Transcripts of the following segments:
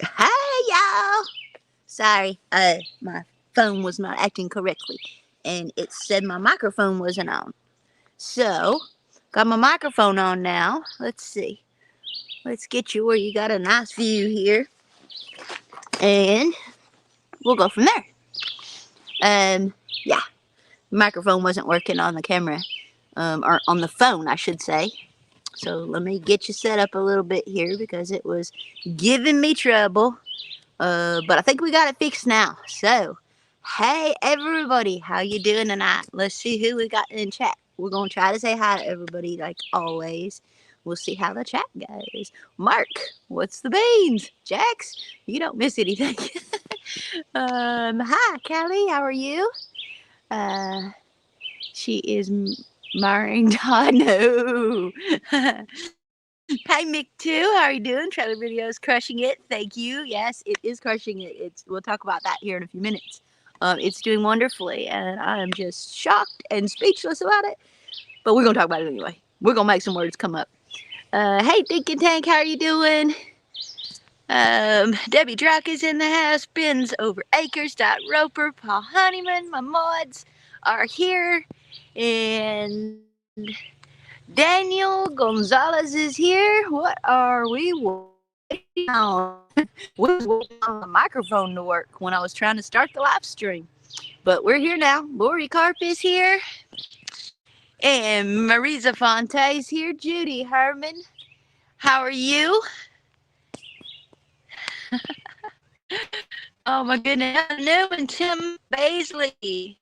Hey, y'all. Sorry, my phone was not acting correctly, and it said my microphone wasn't on. So, got my microphone on now. Let's see. Let's get you where you got a nice view here, and we'll go from there. Yeah, microphone wasn't working on the camera, or on the phone, I should say. So let me get you set up a little bit here because it was giving me trouble. But I think we got it fixed now. So, hey everybody, how you doing tonight? Let's see who we got in chat. We're gonna try to say hi to everybody like always. We'll see how the chat goes. Mark, what's the beans? Jax, you don't miss anything. Hi Kelly, how are you? Uh, she is marrying Todd. No. Hi Mick too. How are you doing? Trailer Video is crushing it. Thank you. Yes, it is crushing it. We'll talk about that here in a few minutes. It's doing wonderfully, and I am just shocked and speechless about it. But we're gonna talk about it anyway. We're gonna make some words come up. Hey Thinking Tank, how are you doing? Debbie Druck is in the house. Ben's over acres. Roper, Paul Honeyman, my mods are here, and Daniel Gonzalez is here. What are we waiting on? We was waiting on the microphone to work when I was trying to start the live stream. But we're here now. Lori Carp is here. And Marisa Fonte is here. Judy Herman. How are you? Oh my goodness. New and Tim Baisley.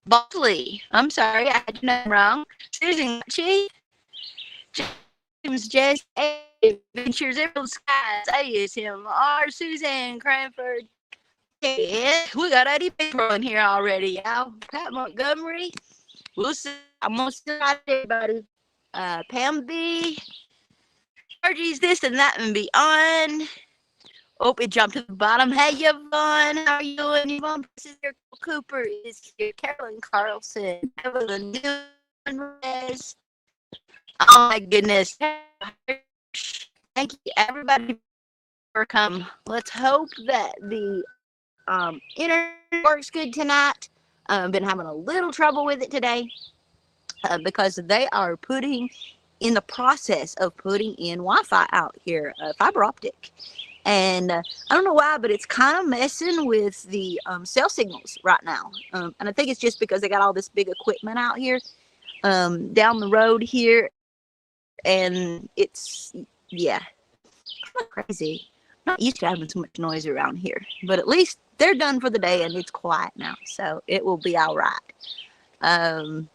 Bosley. I'm sorry, I had your name wrong. Susan Chi. James Jess Adventures Emerald Skies ASMR Suzanne Cranford. Yeah, we got 80 people in here already, y'all. Pat Montgomery. We'll see. I'm gonna see everybody. Pam B. Margie's this and that and beyond. Oh, it jumped to the bottom. Hey, Yvonne, how are you doing? Yvonne Cooper is here. Carolyn Carlson. Evelyn Newman. Oh my goodness. Thank you everybody for coming. Let's hope that the internet works good tonight. Been having a little trouble with it today because they are putting in the process of putting in Wi-Fi out here, fiber optic. And I don't know why, but it's kind of messing with the cell signals right now. And I think it's just because they got all this big equipment out here down the road here. And it's, yeah, crazy. I'm not used to having too much noise around here. But at least they're done for the day and it's quiet now. So it will be all right.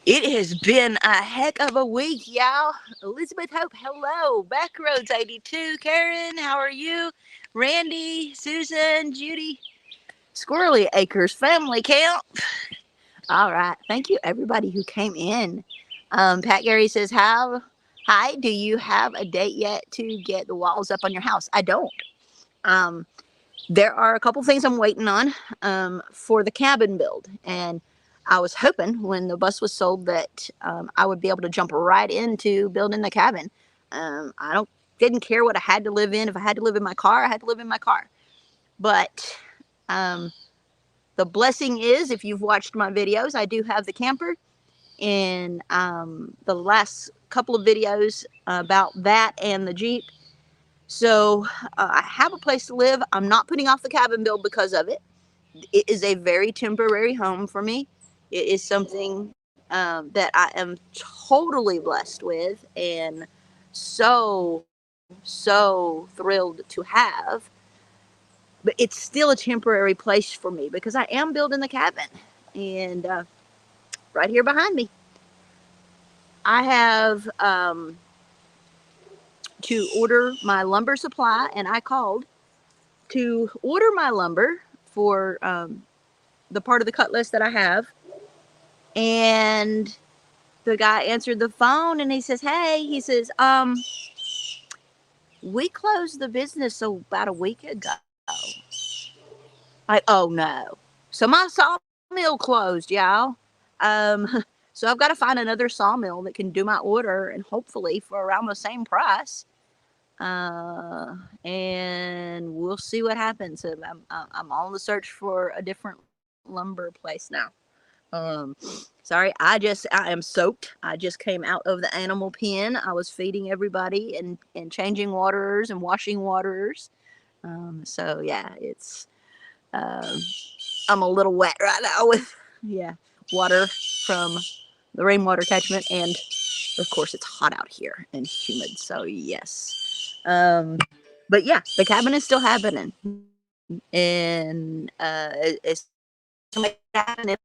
It has been a heck of a week, y'all. Elizabeth Hope, hello. Backroads 82. Karen, how are you? Randy, Susan, Judy, Squirrely Acres Family Camp. All right. Thank you, everybody who came in. Pat Gary says, hi, do you have a date yet to get the walls up on your house? I don't. There are a couple things I'm waiting on for the cabin build. And I was hoping when the bus was sold that I would be able to jump right into building the cabin. I didn't care what I had to live in. If I had to live in my car, I had to live in my car. But the blessing is, if you've watched my videos, I do have the camper. In the last couple of videos about that and the Jeep. So I have a place to live. I'm not putting off the cabin build because of it. It is a very temporary home for me. It is something that I am totally blessed with and so thrilled to have. But it's still a temporary place for me because I am building the cabin. And right here behind me, I have to order my lumber supply, and I called to order my lumber for the part of the cut list that I have. And the guy answered the phone and he says, hey, he says, we closed the business about a week ago. Oh no. So my sawmill closed, y'all. So I've got to find another sawmill that can do my order and hopefully for around the same price. and we'll see what happens. I'm on the search for a different lumber place now. Sorry, I am soaked. I just came out of the animal pen. I was feeding everybody and changing waters and washing waters. So yeah, it's I'm a little wet right now with water from the rainwater catchment, and of course it's hot out here and humid. So yes, but yeah, the cabin is still happening, and it's happening.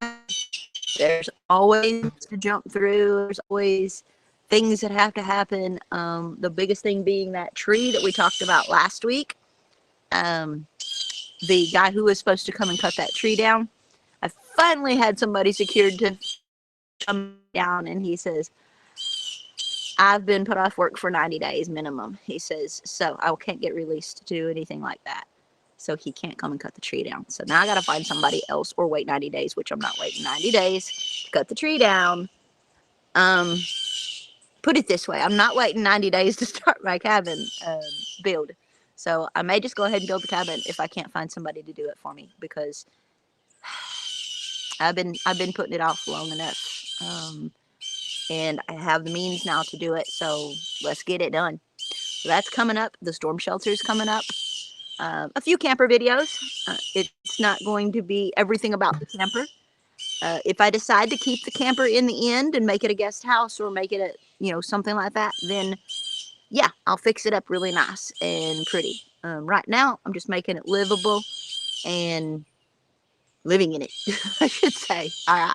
There's always to jump through. There's always things that have to happen. The biggest thing being that tree that we talked about last week. The guy who was supposed to come and cut that tree down, I finally had somebody secured to come down, and he says, I've been put off work for 90 days minimum. He says, so I can't get released to do anything like that. So he can't come and cut the tree down. So now I got to find somebody else or wait 90 days, which I'm not waiting 90 days to cut the tree down. Put it this way, I'm not waiting 90 days to start my cabin build. So I may just go ahead and build the cabin if I can't find somebody to do it for me, because I've been putting it off long enough. And I have the means now to do it. So let's get it done. So that's coming up. The storm shelter is coming up. A few camper videos. It's not going to be everything about the camper. If I decide to keep the camper in the end and make it a guest house or make it something like that, then yeah, I'll fix it up really nice and pretty. Right now, I'm just making it livable and living in it, I should say. All right.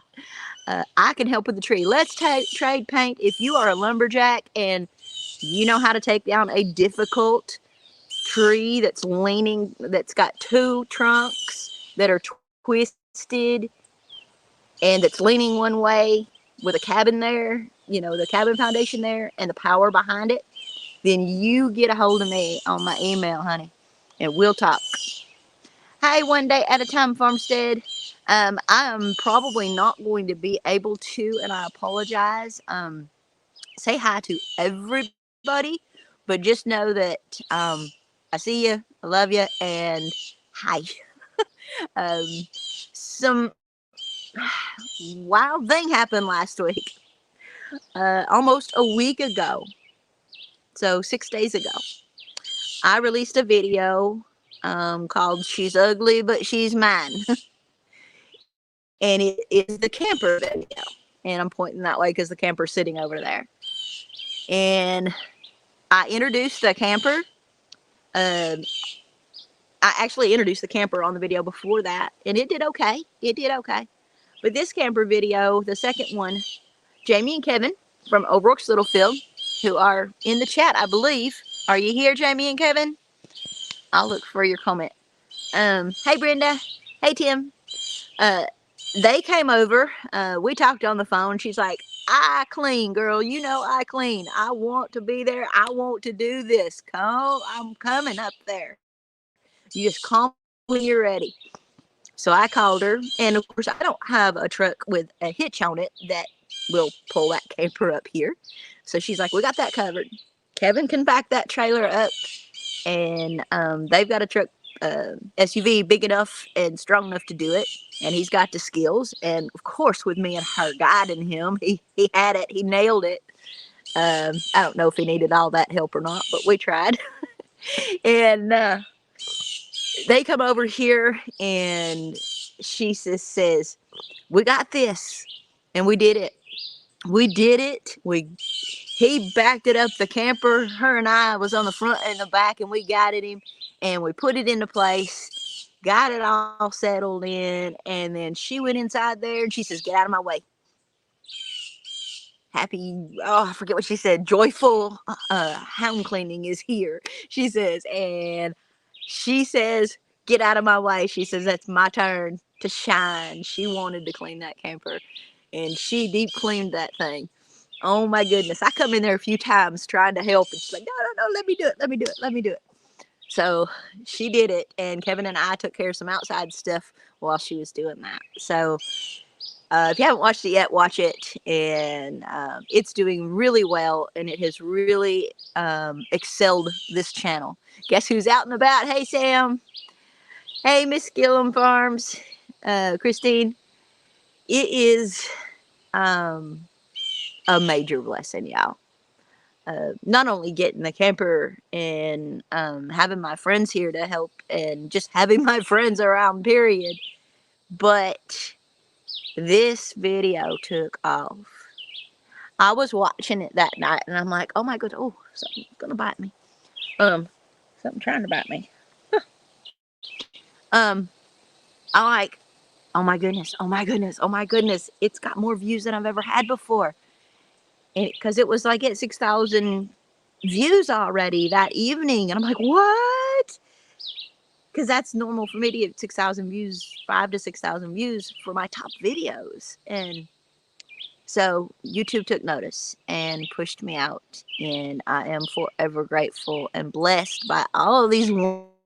I can help with the tree. Let's trade paint. If you are a lumberjack and you know how to take down a difficult tree that's leaning, that's got two trunks that are twisted and it's leaning one way with a cabin there, the cabin foundation there and the power behind it, then you get a hold of me on my email, honey, and we'll talk. Hey, One Day at a Time Farmstead. I am probably not going to be able to, and I apologize, say hi to everybody, but just know that I see you, I love you, and hi. Some wild thing happened last week, almost a week ago, so 6 days ago. I released a video called She's Ugly But She's Mine. And it is the camper video. And I'm pointing that way because the camper's sitting over there. And I introduced the camper. I actually introduced the camper on the video before that. And it did okay. It did okay. But this camper video, the second one, Jamie and Kevin from O'Rourke's Littlefield, who are in the chat, I believe. Are you here, Jamie and Kevin? I'll look for your comment. Hey, Brenda. Hey, Tim. They came over. We talked on the phone. She's like, I clean, girl. I clean. I want to be there. I want to do this. I'm coming up there. You just call when you're ready. So I called her. And, of course, I don't have a truck with a hitch on it that will pull that camper up here. So she's like, we got that covered. Kevin can back that trailer up. And they've got a truck, SUV big enough and strong enough to do it. And he's got the skills. And, of course, with me and her guiding him, he had it. He nailed it. I don't know if he needed all that help or not, but we tried. And they come over here, and she says, we got this. And we did it. We did it. He backed it up the camper. Her and I was on the front and the back, and we guided him. And we put it into place, got it all settled in, and then she went inside there, and she says, get out of my way. Happy, I forget what she said, joyful hound cleaning is here, she says. And she says, get out of my way. She says, that's my turn to shine. She wanted to clean that camper, and she deep cleaned that thing. Oh, my goodness. I come in there a few times trying to help, and she's like, no, let me do it. So she did it, and Kevin and I took care of some outside stuff while she was doing that. So If you haven't watched it yet, watch it. And it's doing really well, and it has really excelled this channel. Guess who's out and about? Hey, Sam. Hey, Miss Gillum Farms. Christine. It is a major blessing, y'all. Not only getting the camper and having my friends here to help and just having my friends around, period. But this video took off. I was watching it that night and I'm like, oh my god, oh, something's gonna bite me. Something trying to bite me. I'm like, oh my goodness, oh my goodness, oh my goodness. It's got more views than I've ever had before. And because it was like at 6,000 views already that evening. And I'm like, what? Because that's normal for me to get 6,000 views, 5,000 to 6,000 views for my top videos. And so YouTube took notice and pushed me out. And I am forever grateful and blessed by all of these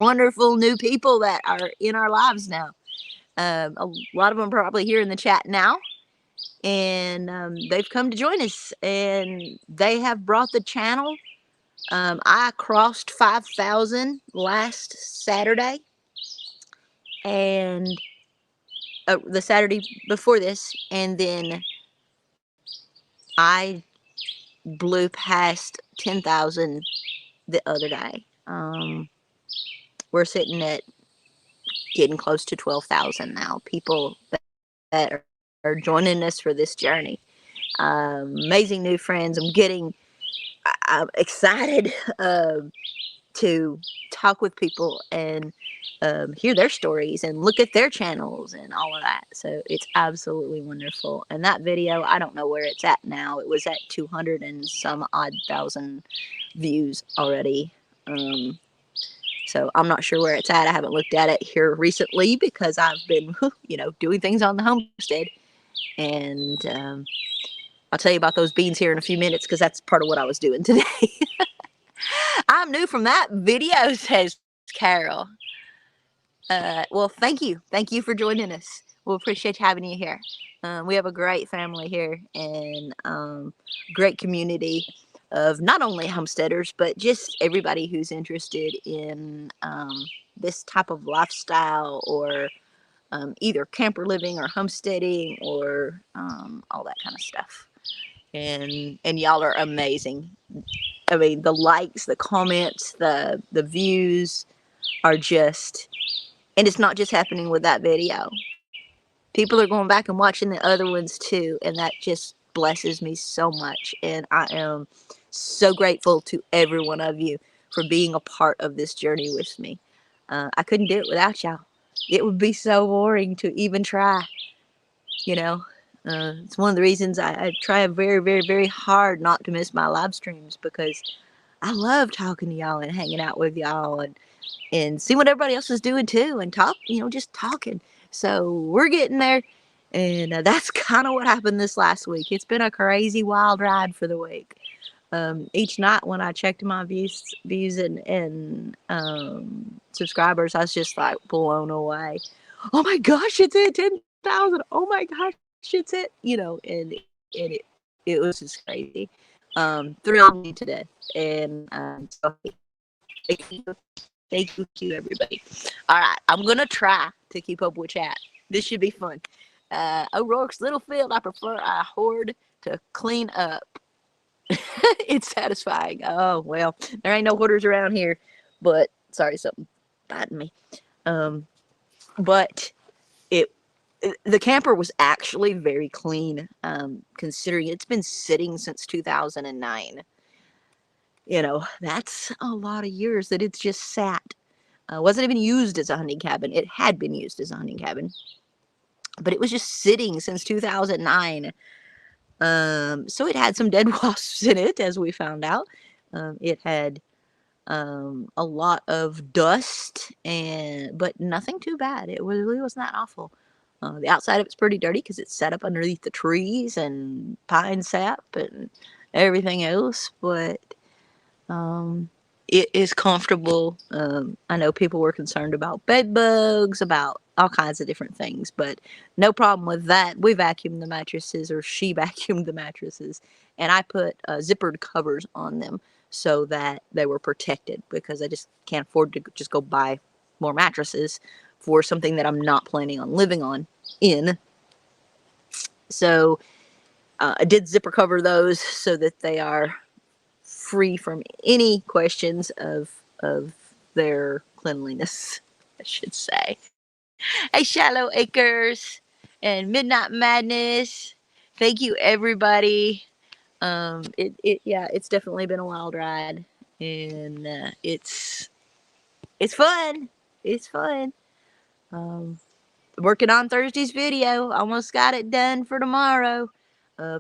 wonderful new people that are in our lives now. A lot of them are probably here in the chat now. And they've come to join us. And they have brought the channel. I crossed 5,000 last Saturday. And the Saturday before this. And then I blew past 10,000 the other day. We're sitting at getting close to 12,000 now. People that are joining us for this journey. Amazing new friends. I'm excited to talk with people and hear their stories and look at their channels and all of that. So it's absolutely wonderful. And that video, I don't know where it's at now. It was at 200 and some odd thousand views already. So I'm not sure where it's at. I haven't looked at it here recently because I've been, doing things on the homestead. And I'll tell you about those beans here in a few minutes because that's part of what I was doing today. I'm new from that video, says Carol. Well, thank you. Thank you for joining us. We'll appreciate having you here. We have a great family here and great community of not only homesteaders, but just everybody who's interested in this type of lifestyle or either camper living or homesteading or all that kind of stuff. And y'all are amazing. I mean, the likes, the comments, the views are just, and it's not just happening with that video. People are going back and watching the other ones too, and that just blesses me so much. And I am so grateful to every one of you for being a part of this journey with me. I couldn't do it without y'all. It would be so boring to even try, It's one of the reasons I try very, very, very hard not to miss my live streams because I love talking to y'all and hanging out with y'all and see what everybody else is doing too and talk, just talking. So we're getting there. And that's kind of what happened this last week. It's been a crazy wild ride for the week. Each night when I checked my views and subscribers, I was just like blown away. Oh my gosh, it's at 10,000. Oh my gosh, it's at, and it was just crazy. Thrilled me to death. And so thank you, everybody. All right, I'm going to try to keep up with chat. This should be fun. O'Rourke's little field, I prefer a horde to clean up. It's satisfying. Oh, well, there ain't no hoarders around here. But, sorry, something biting me. But the camper was actually very clean, considering it's been sitting since 2009. That's a lot of years that it's just sat. Wasn't even used as a hunting cabin. It had been used as a hunting cabin, but it was just sitting since 2009. So it had some dead wasps in it, as we found out. It had a lot of dust, but nothing too bad. It really wasn't that awful. The outside of it's pretty dirty because it's set up underneath the trees and pine sap and everything else, but it is comfortable. I know people were concerned about bed bugs, about all kinds of different things, but no problem with that. We vacuumed the mattresses, or she vacuumed the mattresses, and I put zippered covers on them so that they were protected, because I just can't afford to just go buy more mattresses for something that I'm not planning on living on in. So I did zipper cover those so that they are free from any questions of their cleanliness, I should say. Hey, Shallow Acres and Midnight Madness. Thank you, everybody. Yeah, it's definitely been a wild ride, and it's fun. It's fun. Um, Working on Thursday's video. Almost got it done for tomorrow.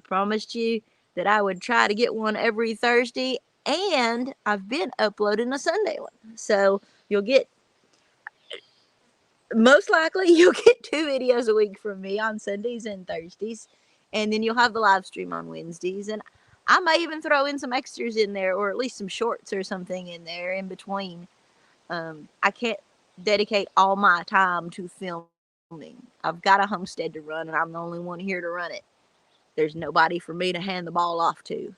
Promised you that I would try to get one every Thursday, and I've been uploading a Sunday one. So you'll get, most likely, you'll get 2 videos a week from me on Sundays and Thursdays, and then you'll have the live stream on Wednesdays. And I may even throw in some extras in there, or at least some shorts or something in there in between. I can't dedicate all my time to filming. I've got a homestead to run, and I'm the only one here to run it. There's nobody for me to hand the ball off to.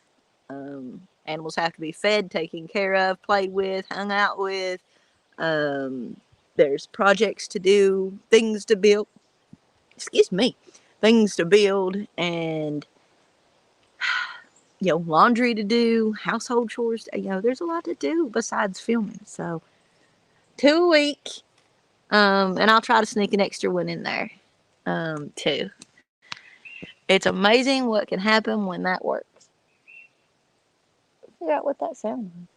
Animals have to be fed, taken care of, played with, hung out with. There's projects to do, things to build. Excuse me. Things to build, and laundry to do, household chores. There's a lot to do besides filming. So 2 a week. And I'll try to sneak an extra one in there, too. It's amazing what can happen when that works. Figure out what that sounded like.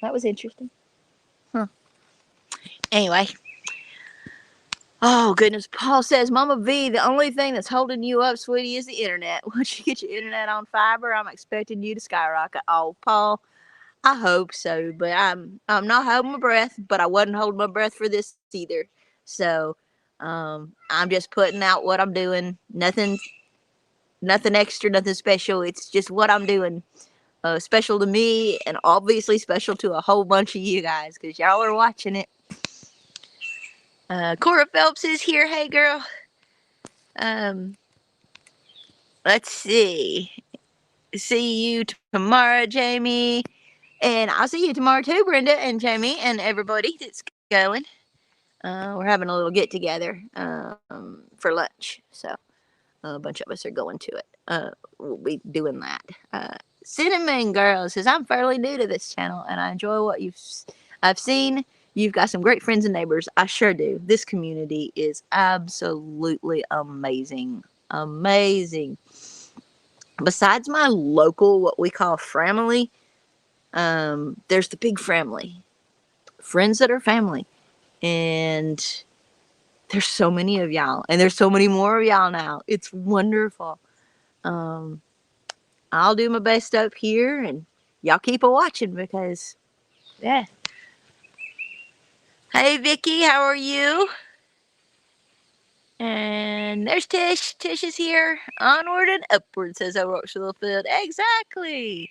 That was interesting. Huh. Anyway. Oh, goodness. Paul says, Mama V, the only thing that's holding you up, sweetie, is the internet. Once you get your internet on fiber, I'm expecting you to skyrocket. Oh, Paul, I hope so, but I'm not holding my breath, but I wasn't holding my breath for this either. So, I'm just putting out what I'm doing. Nothing extra, nothing special. It's just what I'm doing. Special to me, and obviously special to a whole bunch of you guys, because y'all are watching it. Cora Phelps is here. Hey, girl. Let's see. See you tomorrow, Jamie. And I'll see you tomorrow too, Brenda and Jamie and everybody that's going. We're having a little get together for lunch. So a bunch of us are going to it. We'll be doing that. Cinnamon Girl says, I'm fairly new to this channel and I enjoy what I've seen. You've got some great friends and neighbors. I sure do. This community is absolutely amazing. Amazing. Besides my local, what we call family, there's the big family. Friends that are family. And there's so many of y'all. And there's so many more of y'all now. It's wonderful. I'll do my best up here, and y'all keep a watching, because, yeah. Hey, Vicky, how are you? And there's Tish. Tish is here. Onward and upward, says O'Rourke Littlefield. Exactly.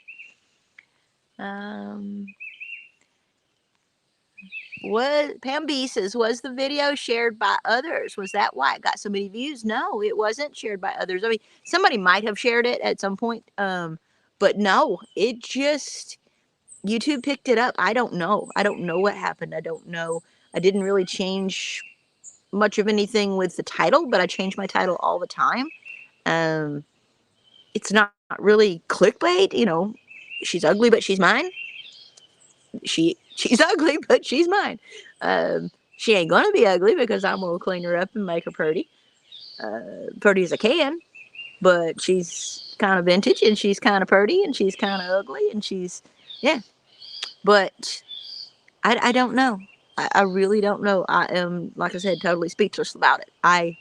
What Pam B says, was the video shared by others? Was that why it got so many views? No, it wasn't shared by others. I mean, somebody might have shared it at some point, but no, it just, YouTube picked it up. I don't know. I don't know what happened. I don't know. I didn't really change much of anything with the title, but I change my title all the time. It's not really clickbait, she's ugly, but she's mine. She's ugly, but she's mine. She ain't gonna be ugly, because I'm gonna clean her up and make her pretty. Pretty as I can, but she's kind of vintage, and she's kind of pretty, and she's kind of ugly, and she's, yeah. But I don't know. I really don't know. I am, like I said, totally speechless about it. I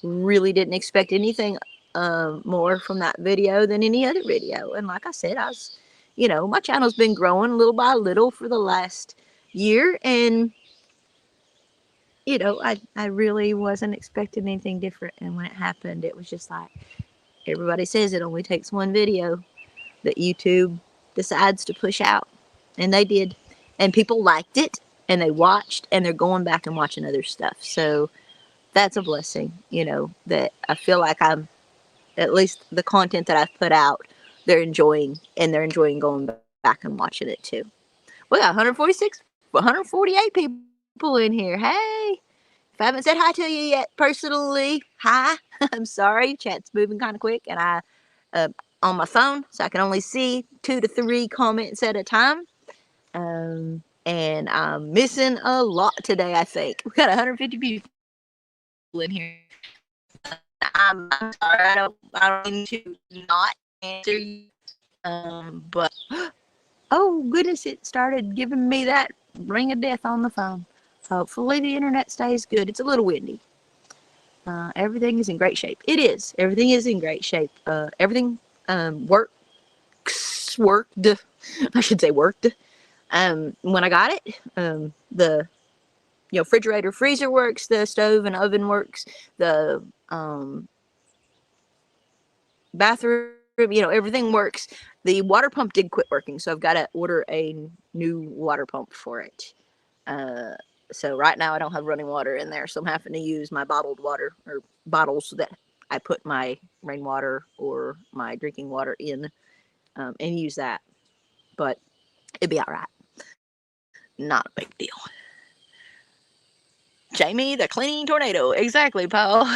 really didn't expect anything more from that video than any other video. And like I said, my channel's been growing little by little for the last year, and I really wasn't expecting anything different. And when it happened, it was just like, everybody says it only takes one video that YouTube decides to push out. And they did. And people liked it, and they watched, and they're going back and watching other stuff. So that's a blessing, you know, that I feel like I'm, at least the content that I've put out, they're enjoying, and they're enjoying going back and watching it too. We got 146, 148 people in here. Hey, if I haven't said hi to you yet personally, hi. I'm sorry, chat's moving kind of quick, and I on my phone, so I can only see 2 to 3 comments at a time. And I'm missing a lot today, I think. We got 150 people in here. I'm sorry, I don't mean to not answer you. But oh goodness, it started giving me that ring of death on the phone. Hopefully the internet stays good. It's a little windy. Everything is in great shape. It is. Everything is in great shape. Everything worked. I should say worked. When I got it, the refrigerator, freezer works. The stove and oven works. The bathroom, everything works. The water pump did quit working, so I've got to order a new water pump for it. So right now I don't have running water in there, so I'm having to use my bottled water, or bottles that I put my rainwater or my drinking water in, and use that. But it'd be all right. Not a big deal. Jamie, the cleaning tornado. Exactly, Paul.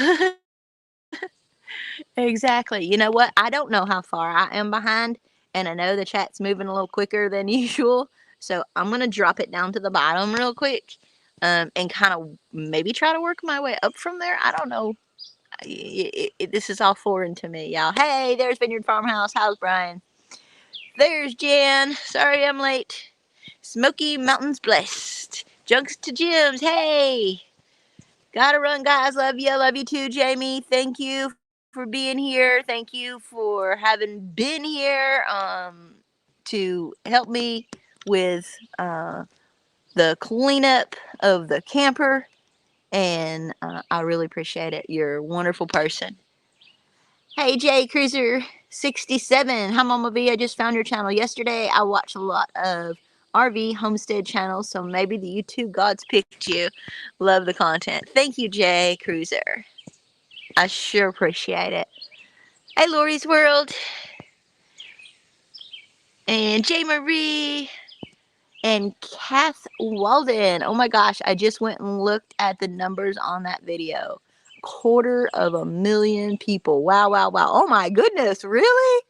Exactly. You know what? I don't know how far I am behind, and I know the chat's moving a little quicker than usual. So I'm going to drop it down to the bottom real quick, and kind of maybe try to work my way up from there. I don't know. This is all foreign to me, y'all. Hey, there's Vineyard Farmhouse. How's Brian? There's Jan. Sorry I'm late. Smoky Mountains Blessed. Junks to Gyms. Hey. Gotta run, guys. Love you. Love you too, Jamie. Thank you for being here. Thank you for having been here to help me with the cleanup of the camper. And I really appreciate it. You're a wonderful person. Hey, Jay Cruiser 67. Hi, Mama V. I just found your channel yesterday. I watch a lot of RV homestead channels, so maybe the YouTube gods picked you. Love the content. Thank you, Jay Cruiser. I sure appreciate it. Hey, Lori's World. And J. Marie. And Kath Walden. Oh my gosh, I just went and looked at the numbers on that video. 250,000 people. Wow, wow, wow. Oh my goodness, really?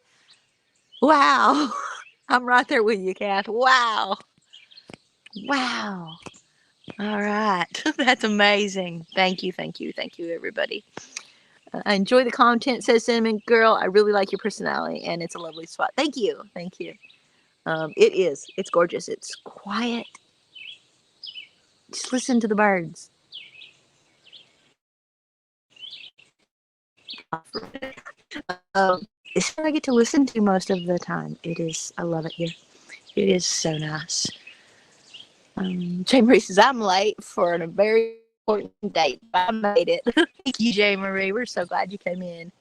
Wow. I'm right there with you, Kath. Wow. Wow. All right. That's amazing. Thank you, thank you, thank you, everybody. I enjoy the content, says Cinnamon Girl. I really like your personality, and it's a lovely spot. Thank you. Thank you. It is. It's gorgeous. It's quiet. Just listen to the birds. It's what I get to listen to most of the time. It is. I love it here. It is so nice. Jay Marie says, I'm late for a very important date. I made it. Thank you, Jay Marie. We're so glad you came in.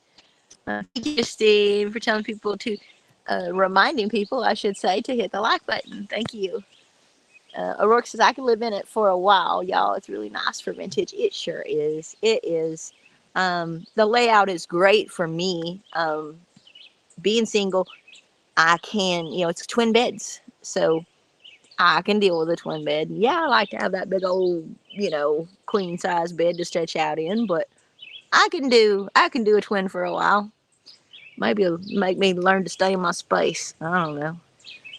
Thank you, Steve, for telling people to, reminding people, I should say, to hit the like button. Thank you. O'Rourke says, I can live in it for a while, y'all. It's really nice for vintage. It sure is. It is. The layout is great for me. Being single, I can, it's twin beds. So I can deal with a twin bed. Yeah, I like to have that big old, queen size bed to stretch out in, but I can do a twin for a while. Maybe it'll make me learn to stay in my space. I don't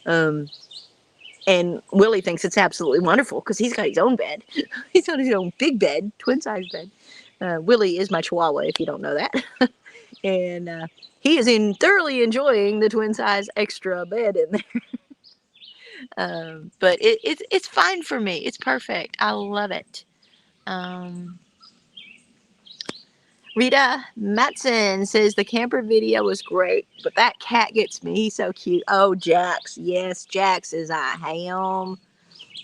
know. And Willie thinks it's absolutely wonderful because he's got his own bed. He's got his own big bed, twin size bed. Willie is my chihuahua, if you don't know that. And he is thoroughly enjoying the twin size extra bed in there. But it's fine for me. It's perfect. I love it. Rita Matson says the camper video was great, but that cat gets me. He's so cute. Oh, Jax. Yes, Jax is a ham,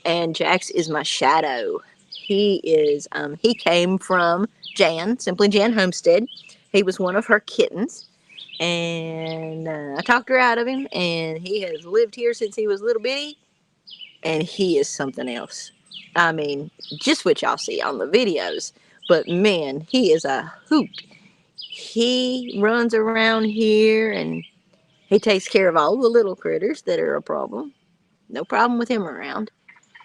and Jax is my shadow. He is, he came from Jan, Simply Jan Homestead. He was one of her kittens, and I talked her out of him, and he has lived here since he was little bitty, and he is something else. I mean, just what y'all see on the videos, but man, he is a hoot. He runs around here and he takes care of all the little critters that are a problem. No problem with him around.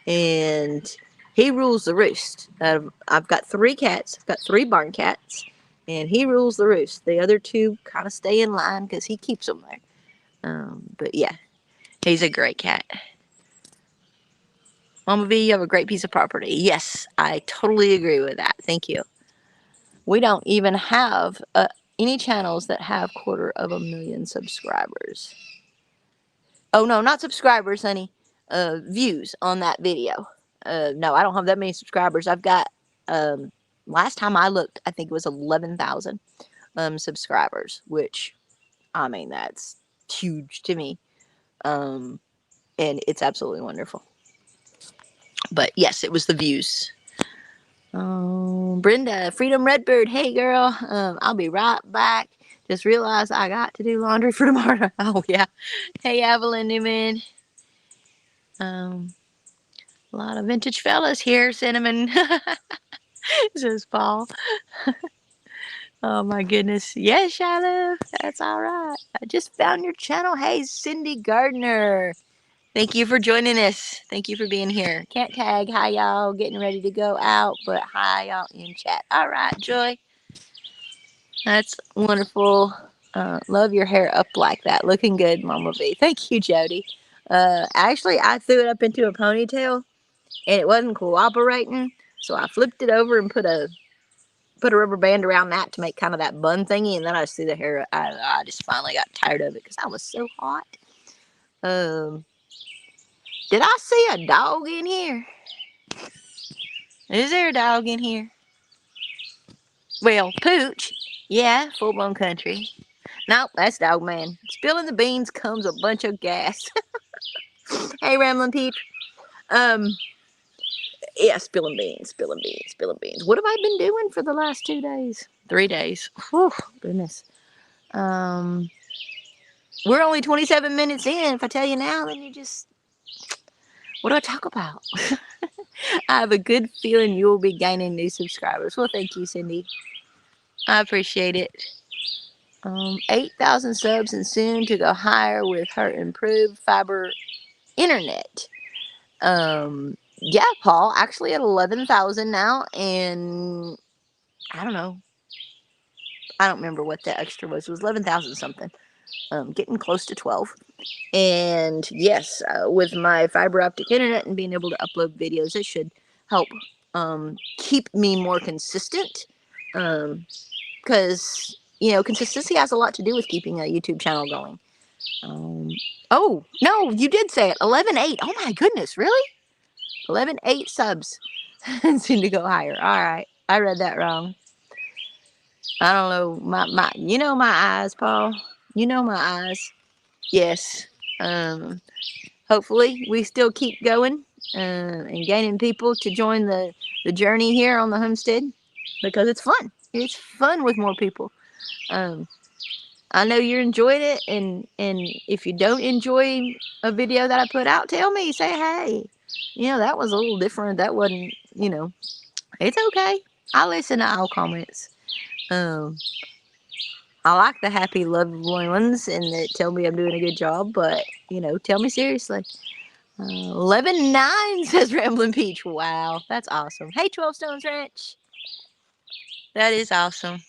And he rules the roost. I've got 3 cats. I've got 3 barn cats. And he rules the roost. The other 2 kind of stay in line because he keeps them there. But yeah, he's a great cat. Mama V, you have a great piece of property. Yes, I totally agree with that. Thank you. We don't even have any channels that have 250,000 subscribers. Oh, no, not subscribers, honey. Views on that video. No, I don't have that many subscribers. I've got, last time I looked, I think it was 11,000 subscribers, which, I mean, that's huge to me. And it's absolutely wonderful. But yes, it was the views. Brenda, Freedom Redbird, hey girl, I'll be right back. Just realized I got to do laundry for tomorrow. Oh yeah. Hey Evelyn Newman. A lot of vintage fellas here, Cinnamon. Says Paul. Oh my goodness. Yes, Shiloh. That's all right. I just found your channel. Hey, Cindy Gardner. Thank you for joining us. Thank you for being here. Can't tag. Hi, y'all. Getting ready to go out, but hi, y'all in chat. All right, Joy. That's wonderful. Love your hair up like that. Looking good, Mama V. Thank you, Jody. Actually, I threw it up into a ponytail, and it wasn't cooperating, so I flipped it over and put a rubber band around that to make kind of that bun thingy, and then I just threw the hair. I just finally got tired of it because I was so hot. Did I see a dog in here? Is there a dog in here? Well, Pooch. Yeah, full-blown country. Nope, that's Dog Man. Spilling the beans comes a bunch of gas. Hey, Ramblin' Peach. Yeah, spilling beans. What have I been doing for the last 2 days? 3 days. Whew, goodness. We're only 27 minutes in. If I tell you now, then you just... What do I talk about? I have a good feeling you will be gaining new subscribers. Well, thank you, Cindy. I appreciate it. 8,000 subs and soon to go higher with her improved fiber internet. Yeah, Paul, actually at 11,000 now, and I don't know. I don't remember what the extra was. It was 11,000 something. Getting close to 12. And yes, with my fiber optic internet and being able to upload videos, it should help keep me more consistent. Because, you know, consistency has a lot to do with keeping a YouTube channel going. Oh, no, you did say it. 11.8. Oh my goodness, really? 11.8 subs. Seem to go higher. All right. I read that wrong. I don't know. You know my eyes, Paul. You know my eyes. Yes. Hopefully we still keep going and gaining people to join the journey here on the homestead, because it's fun. It's fun with more people. I know you're enjoying it, and if you don't enjoy a video that I put out, tell me. Say, hey, you know, that was a little different. That wasn't, you know, it's okay. I listen to all comments. I like the happy, lovely ones and that tell me I'm doing a good job, but, you know, tell me seriously. 11.9 says Ramblin' Peach. Wow, that's awesome. Hey, 12 Stones Ranch. That is awesome.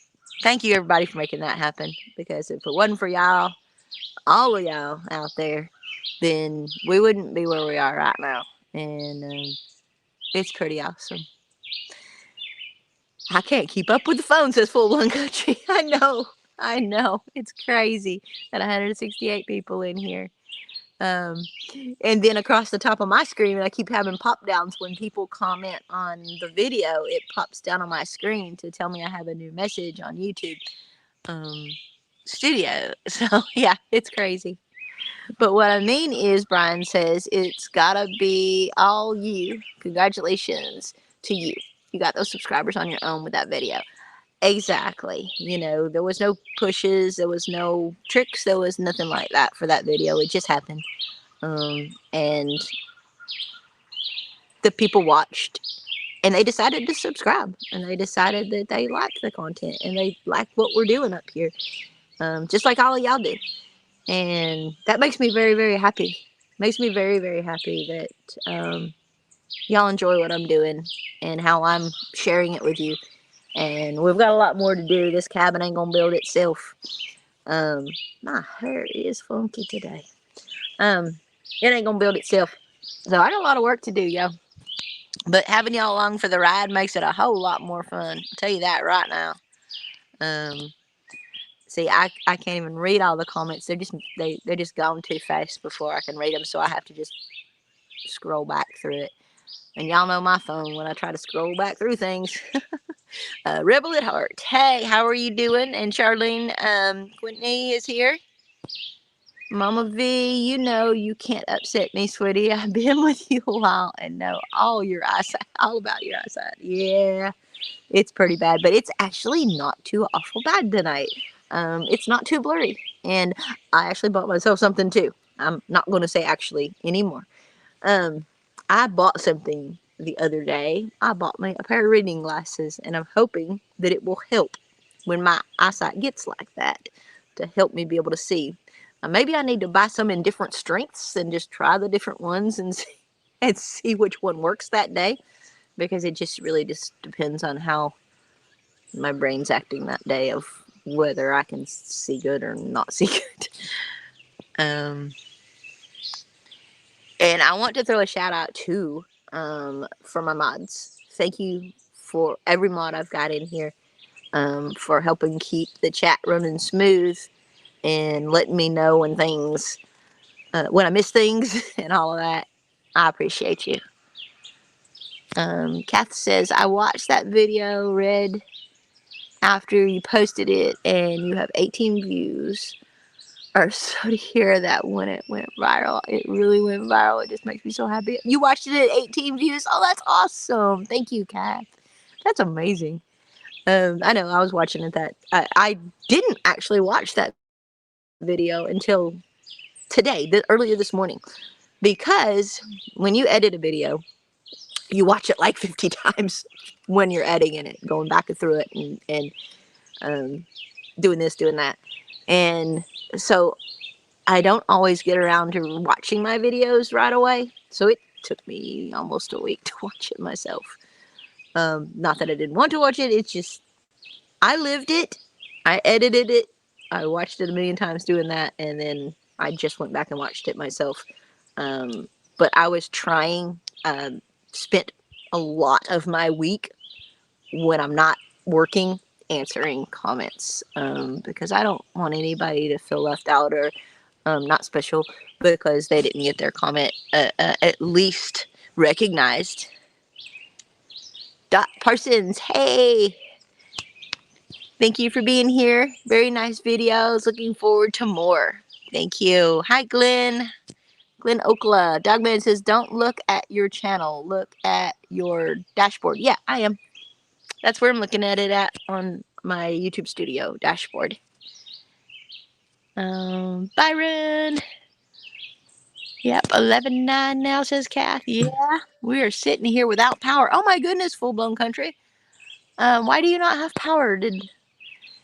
Thank you, everybody, for making that happen, because if it wasn't for y'all, all of y'all out there, then we wouldn't be where we are right now. And it's pretty awesome. I can't keep up with the phone, says Full Blown Country. I know. It's crazy that 168 people in here. And then across the top of my screen, I keep having pop downs when people comment on the video. It pops down on my screen to tell me I have a new message on YouTube Studio. So yeah, it's crazy. But what I mean is, Brian says, it's gotta be all you. Congratulations to you. You got those subscribers on your own with that video. Exactly. You know, there was no pushes, there was no tricks, there was nothing like that for that video. It just happened. And the people watched, and they decided to subscribe, and they decided that they liked the content, and they like what we're doing up here, just like all of y'all do. And that makes me very, very happy. Makes me very, very happy that y'all enjoy what I'm doing and how I'm sharing it with you. And we've got a lot more to do. This cabin ain't gonna build itself. My hair is funky today. It ain't gonna build itself. So I got a lot of work to do, yo. But having y'all along for the ride makes it a whole lot more fun. I'll tell you that right now. See, I can't even read all the comments. They're just gone too fast before I can read them. So I have to just scroll back through it. And y'all know my phone when I try to scroll back through things. Rebel at Heart. Hey, how are you doing? And Charlene Whitney is here. Mama V, you know you can't upset me, sweetie. I've been with you a while and know all your eyesight, all about your eyesight. Yeah, it's pretty bad, but it's actually not too awful bad tonight. It's not too blurry. And I actually bought myself something too. I'm not going to say actually anymore. I bought something the other day. I bought me a pair of reading glasses, and I'm hoping that it will help when my eyesight gets like that, to help me be able to see. Maybe I need to buy some in different strengths and just try the different ones and see which one works that day, because it just really just depends on how my brain's acting that day of whether I can see good or not see good. And I want to throw a shout out too for my mods. Thank you for every mod I've got in here, for helping keep the chat running smooth and letting me know when things, when I miss things and all of that. I appreciate you. Kath says, I watched that video, Red, after you posted it, and you have 18 views. Or so to hear that when it went viral. It really went viral. It just makes me so happy. You watched it at 18 views? Oh, that's awesome. Thank you, Kath. That's amazing. I know, I was watching it that... I didn't actually watch that video until today, earlier this morning. Because when you edit a video, you watch it like 50 times when you're editing it, going back through it and doing this, doing that. And so I don't always get around to watching my videos right away. So it took me almost a week to watch it myself. Not that I didn't want to watch it. It's just, I lived it. I edited it. I watched it a million times doing that. And then I just went back and watched it myself. But I was trying, spent a lot of my week when I'm not working answering comments, because I don't want anybody to feel left out or not special because they didn't get their comment at least recognized. Dot Parsons, hey, thank you for being here. Very nice videos. Looking forward to more. Thank you. Hi, Glenn. Glenn Okla. Dogman says, don't look at your channel. Look at your dashboard. Yeah, I am. That's where I'm looking at it at on my YouTube studio dashboard. Byron. Yep, 11:09 now, says Kath. Yeah, we are sitting here without power. Oh my goodness, full-blown country. Why do you not have power?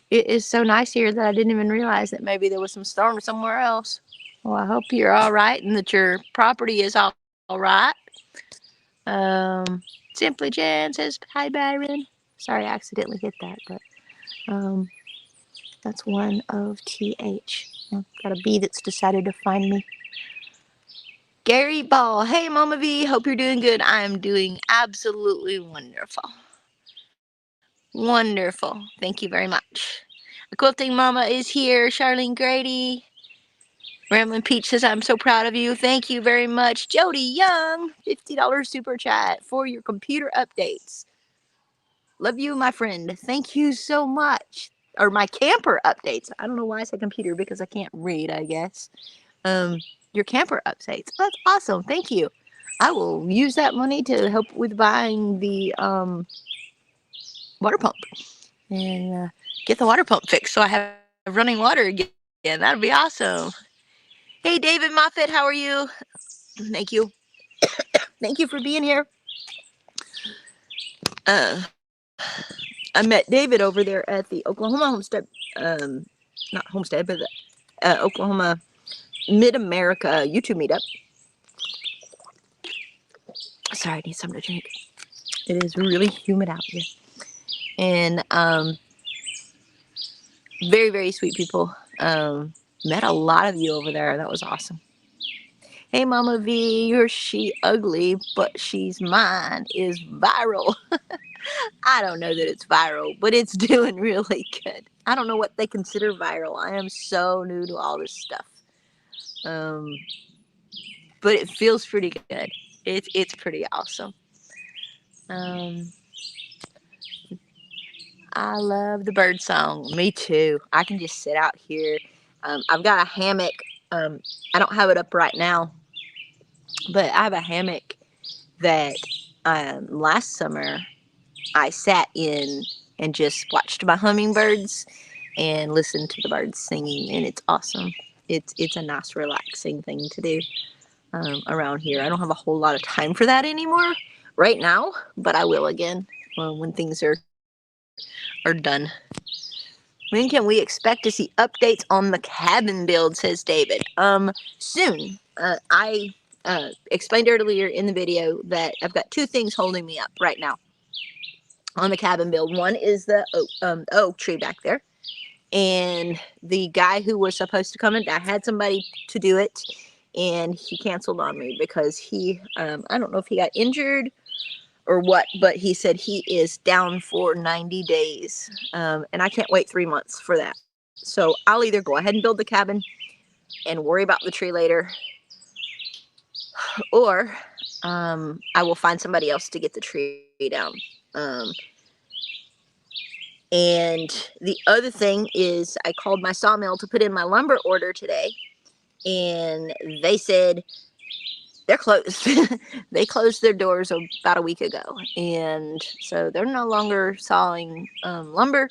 It is so nice here that I didn't even realize that maybe there was some storm somewhere else. Well, I hope you're all right and that your property is all right. Simply Jan says, hi, Byron. Sorry, I accidentally hit that, but that's one of TH. I've got a bee that's decided to find me. Gary Ball. Hey, Mama V. Hope you're doing good. I'm doing absolutely wonderful. Wonderful. Thank you very much. The Quilting Mama is here. Charlene Grady. Ramblin' Peach says, I'm so proud of you. Thank you very much. Jody Young, $50 super chat for your computer updates. Love you, my friend. Thank you so much. Or my camper updates. I don't know why I said computer, because I can't read, I guess. Your camper updates. That's awesome. Thank you. I will use that money to help with buying the water pump and get the water pump fixed so I have running water again. That'll be awesome. Hey, David Moffat, how are you? Thank you. Thank you for being here. I met David over there at the Oklahoma Homestead, not Homestead, but the Oklahoma Mid-America YouTube meetup. Sorry, I need something to drink. It is really humid out here. And very, very sweet people. Met a lot of you over there. That was awesome. Hey, Mama V, you're She Ugly, but She's Mine is viral. I don't know that it's viral, but it's doing really good. I don't know what they consider viral. I am so new to all this stuff. But it feels pretty good. It's pretty awesome. I love the bird song. Me too. I can just sit out here. I've got a hammock. I don't have it up right now, but I have a hammock that last summer I sat in and just watched my hummingbirds and listened to the birds singing, and it's awesome. It's a nice, relaxing thing to do around here. I don't have a whole lot of time for that anymore right now, but I will again when things are done. When can we expect to see updates on the cabin build, says David? Soon. I explained earlier in the video that I've got two things holding me up right now on the cabin build. One is the oak tree back there. And the guy who was supposed to come in, I had somebody to do it, and he canceled on me because he, I don't know if he got injured or what, but he said he is down for 90 days. And I can't wait 3 months for that. So I'll either go ahead and build the cabin and worry about the tree later, or I will find somebody else to get the tree down. And the other thing is I called my sawmill to put in my lumber order today, and they said they're closed. They closed their doors about a week ago, and so they're no longer sawing lumber.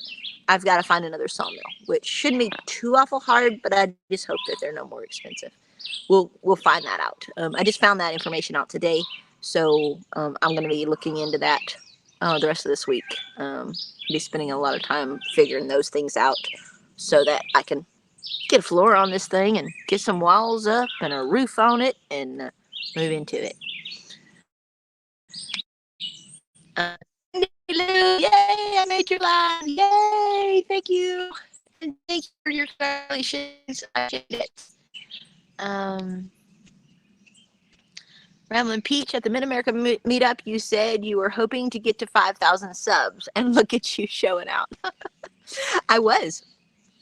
I've got to find another sawmill, which shouldn't be too awful hard, but I just hope that they're no more expensive. We'll find that out. I just found that information out today, so I'm going to be looking into that the rest of this week. Be spending a lot of time figuring those things out so that I can get a floor on this thing and get some walls up and a roof on it and move into it. Yay, I made your line. Yay, thank you. And thank you for your congratulations. I appreciate it. Ramblin' Peach, at the Mid-America meetup, you said you were hoping to get to 5,000 subs, and look at you showing out. I was.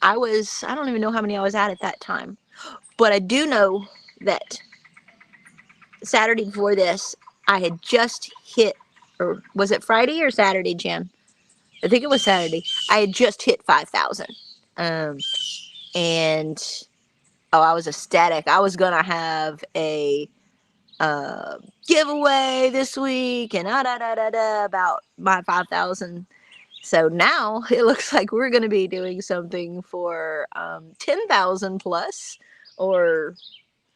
I don't even know how many I was at that time. But I do know that Saturday before this, I had just hit, or was it Friday or Saturday, Jen? I think it was Saturday. I had just hit 5,000. And, I was ecstatic. I was going to have a giveaway this week and about my 5,000. So now it looks like we're going to be doing something for 10,000 plus, or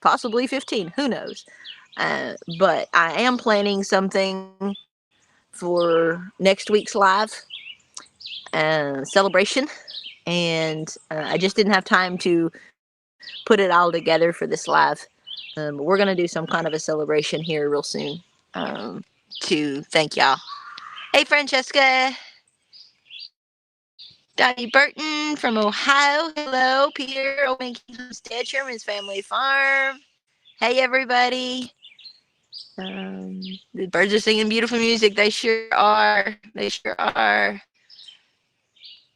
possibly 15. Who knows? But I am planning something for next week's live celebration, and I just didn't have time to put it all together for this live. We're going to do some kind of a celebration here real soon to thank y'all. Hey, Francesca. Donnie Burton from Ohio. Hello, Peter. Omaking Homestead, Sherman's Family Farm. Hey, everybody. The birds are singing beautiful music. They sure are. They sure are.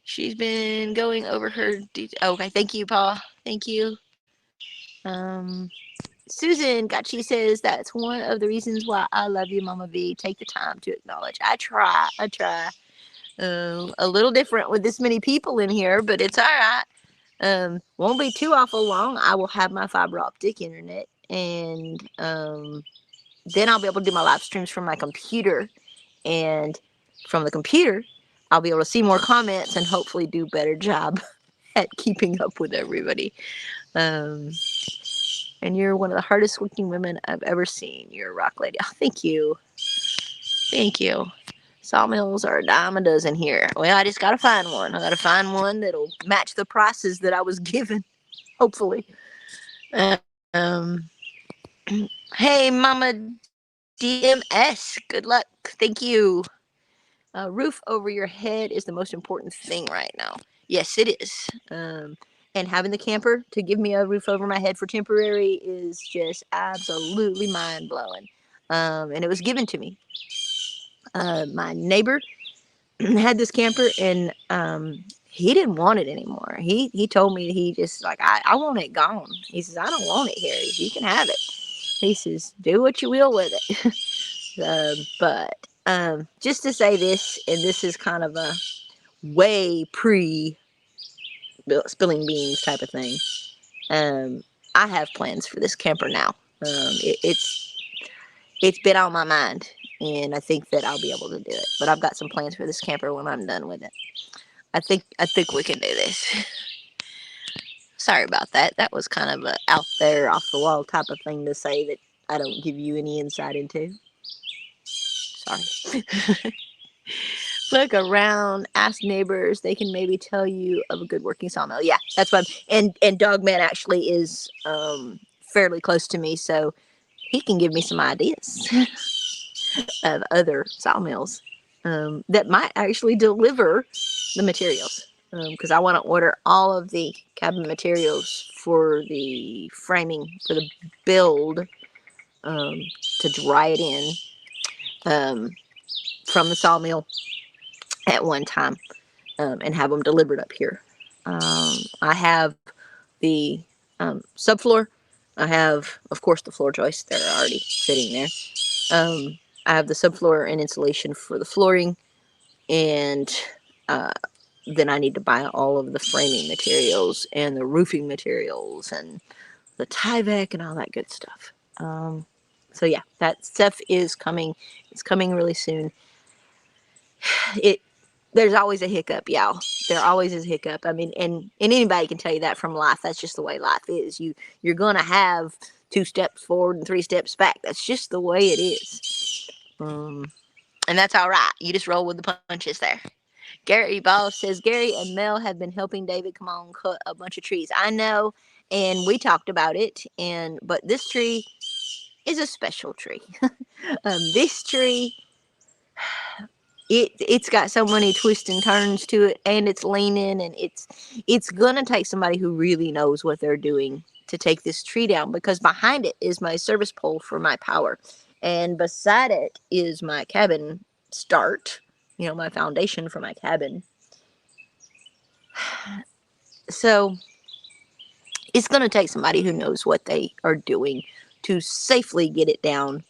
She's been going over her okay, thank you, Paul. Thank you. Susan Gotchi says that's one of the reasons why I love you, Mama V. Take the time to acknowledge. I try. A little different with this many people in here, but it's all right. Won't be too awful long. I will have my fiber optic internet, and then I'll be able to do my live streams from my computer, and from the computer I'll be able to see more comments and hopefully do a better job at keeping up with everybody. And you're one of the hardest working women I've ever seen. You're a rock lady. Oh, thank you. Thank you. Sawmills are a dime a dozen here. Well, I just gotta find one. I gotta find one that'll match the prices that I was given. Hopefully. Um. Hey, Mama DMS. Good luck. Thank you. A roof over your head is the most important thing right now. Yes, it is. And having the camper to give me a roof over my head for temporary is just absolutely mind blowing. And it was given to me. My neighbor had this camper, and he didn't want it anymore. He told me, he just like, I want it gone. He says, I don't want it here. You can have it. He says, do what you will with it. But just to say this, and this is kind of a way pre spilling beans type of thing. I have plans for this camper now. It's been on my mind, and I think that I'll be able to do it. But I've got some plans for this camper when I'm done with it. I think we can do this. Sorry about that. That was kind of a out there, off the wall type of thing to say that I don't give you any insight into. Sorry. Look around, ask neighbors. They can maybe tell you of a good working sawmill. Yeah, that's what. And Dogman actually is fairly close to me, so he can give me some ideas of other sawmills that might actually deliver the materials. Because I want to order all of the cabin materials for the framing, for the build, to dry it in from the sawmill at one time, and have them delivered up here. I have the subfloor. I have, of course, the floor joists. They're already sitting there. I have the subfloor and insulation for the flooring, and then I need to buy all of the framing materials and the roofing materials and the Tyvek and all that good stuff. So yeah, that stuff is coming. It's coming really soon. There's always a hiccup, y'all. There always is a hiccup. I mean, and anybody can tell you that from life. That's just the way life is. You're gonna have 2 steps forward and 3 steps back. That's just the way it is. And that's all right. You just roll with the punches there. Gary Ball says, Gary and Mel have been helping David come on cut a bunch of trees. I know, and we talked about it. But this tree is a special tree. This tree, it's got so many twists and turns to it, and it's leaning, and it's gonna take somebody who really knows what they're doing to take this tree down, because behind it is my service pole for my power, and beside it is my cabin start, my foundation for my cabin. So it's going to take somebody who knows what they are doing to safely get it down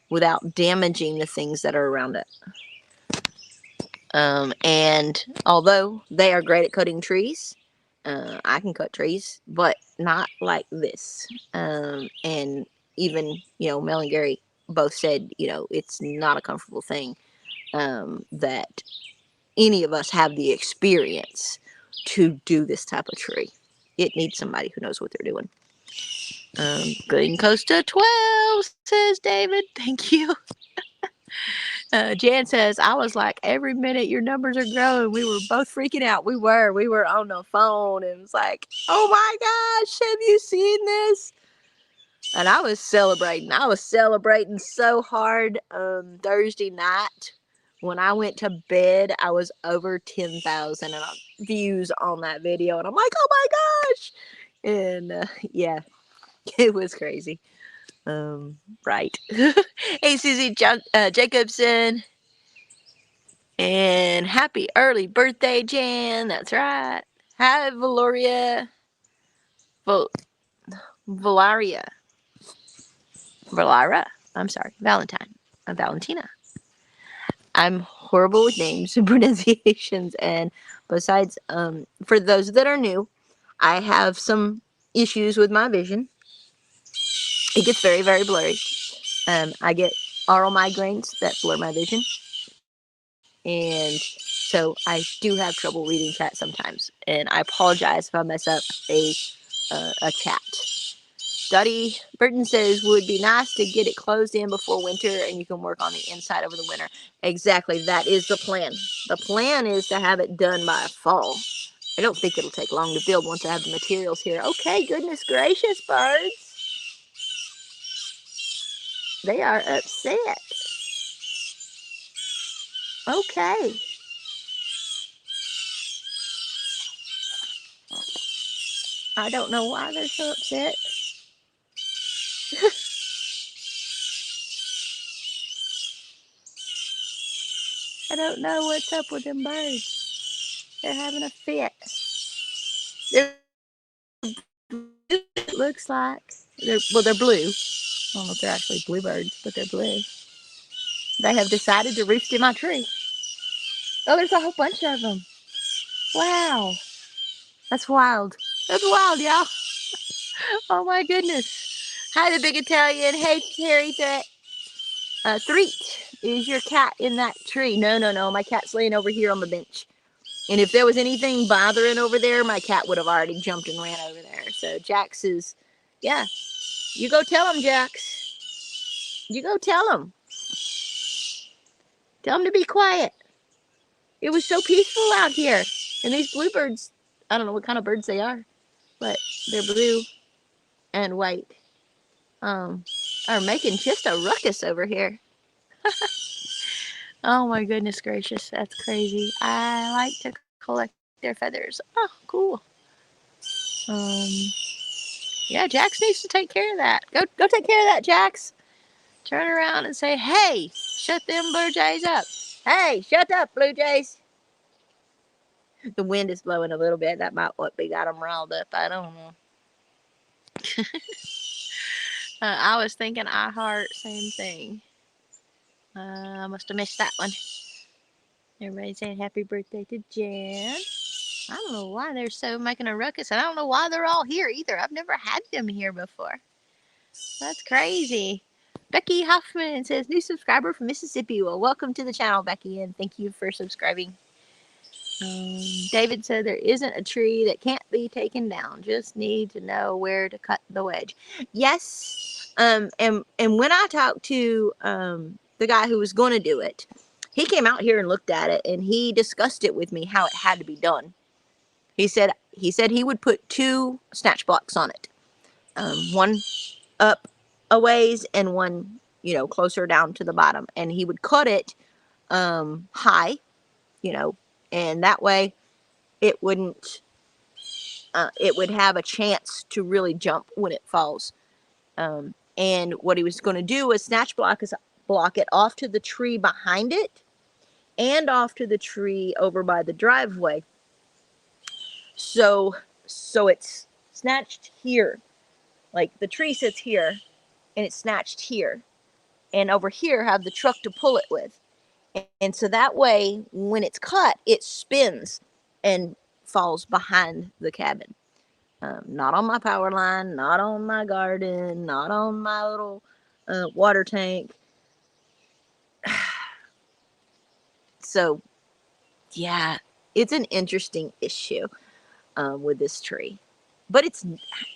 without damaging the things that are around it. And although they are great at cutting trees, I can cut trees, but not like this. And even, Mel and Gary both said, it's not a comfortable thing, that any of us have the experience to do this type of tree. It needs somebody who knows what they're doing. Getting close to 12, says David. Thank you. Jan says, I was like, every minute your numbers are growing. We were both freaking out. We were on the phone, and it was like, oh my gosh, have you seen this? And I was celebrating. So hard Thursday night. When I went to bed, I was over 10,000 views on that video. And I'm like, oh my gosh. And yeah, it was crazy. Right. Hey, Susie Jacobson. And happy early birthday, Jan. That's right. Hi, Valoria. Valaria. I'm sorry. Valentina. I'm horrible with names and pronunciations, and besides, for those that are new, I have some issues with my vision. It gets very, very blurry. I get oral migraines that blur my vision, and so I do have trouble reading chat sometimes. And I apologize if I mess up a chat. Dottie Burton says would be nice to get it closed in before winter and you can work on the inside over the winter. Exactly. That is the plan. The plan is to have it done by fall. I don't think it'll take long to build once I have the materials here. Okay, goodness gracious, birds. They are upset. Okay. I don't know why they're so upset. I don't know what's up with them birds. They're having a fit. They're blue, it looks like. They're blue. I don't know if they're actually bluebirds, but they're blue. They have decided to roost in my tree. Oh, there's a whole bunch of them. Wow. That's wild. That's wild, y'all. Oh my goodness. Hi, the big Italian. Hey, Terry Threet, is your cat in that tree? No. My cat's laying over here on the bench. And if there was anything bothering over there, my cat would have already jumped and ran over there. So Jax is, yeah. You go tell him, Jax. You go tell him. Tell him to be quiet. It was so peaceful out here. And these bluebirds, I don't know what kind of birds they are, but they're blue and white. Are making just a ruckus over here. Oh my goodness gracious, that's crazy. I like to collect their feathers. Oh, cool. Yeah, Jax needs to take care of that. Go take care of that, Jax. Turn around and say, hey, shut them blue jays up. Hey, shut up, blue jays. The wind is blowing a little bit. That might what be got them riled up. I don't know. I was thinking I heart, same thing. I must have missed that one. Everybody saying happy birthday to Jan. I don't know why they're so making a ruckus. And I don't know why they're all here either. I've never had them here before. That's crazy. Becky Hoffman says, new subscriber from Mississippi. Well, welcome to the channel, Becky, and thank you for subscribing. David said there isn't a tree that can't be taken down. Just need to know where to cut the wedge. Yes. And when I talked to the guy who was going to do it, he came out here and looked at it, and he discussed it with me how it had to be done. He said he would put 2 snatch blocks on it, one up a ways and one, closer down to the bottom, and he would cut it high, and that way it wouldn't. It would have a chance to really jump when it falls. And what he was going to do was snatch block it off to the tree behind it, and off to the tree over by the driveway. So it's snatched here, like the tree sits here, and it's snatched here, and over here have the truck to pull it with, and so that way when it's cut, it spins and falls behind the cabin. Not on my power line, not on my garden, not on my little water tank. So yeah, it's an interesting issue with this tree, but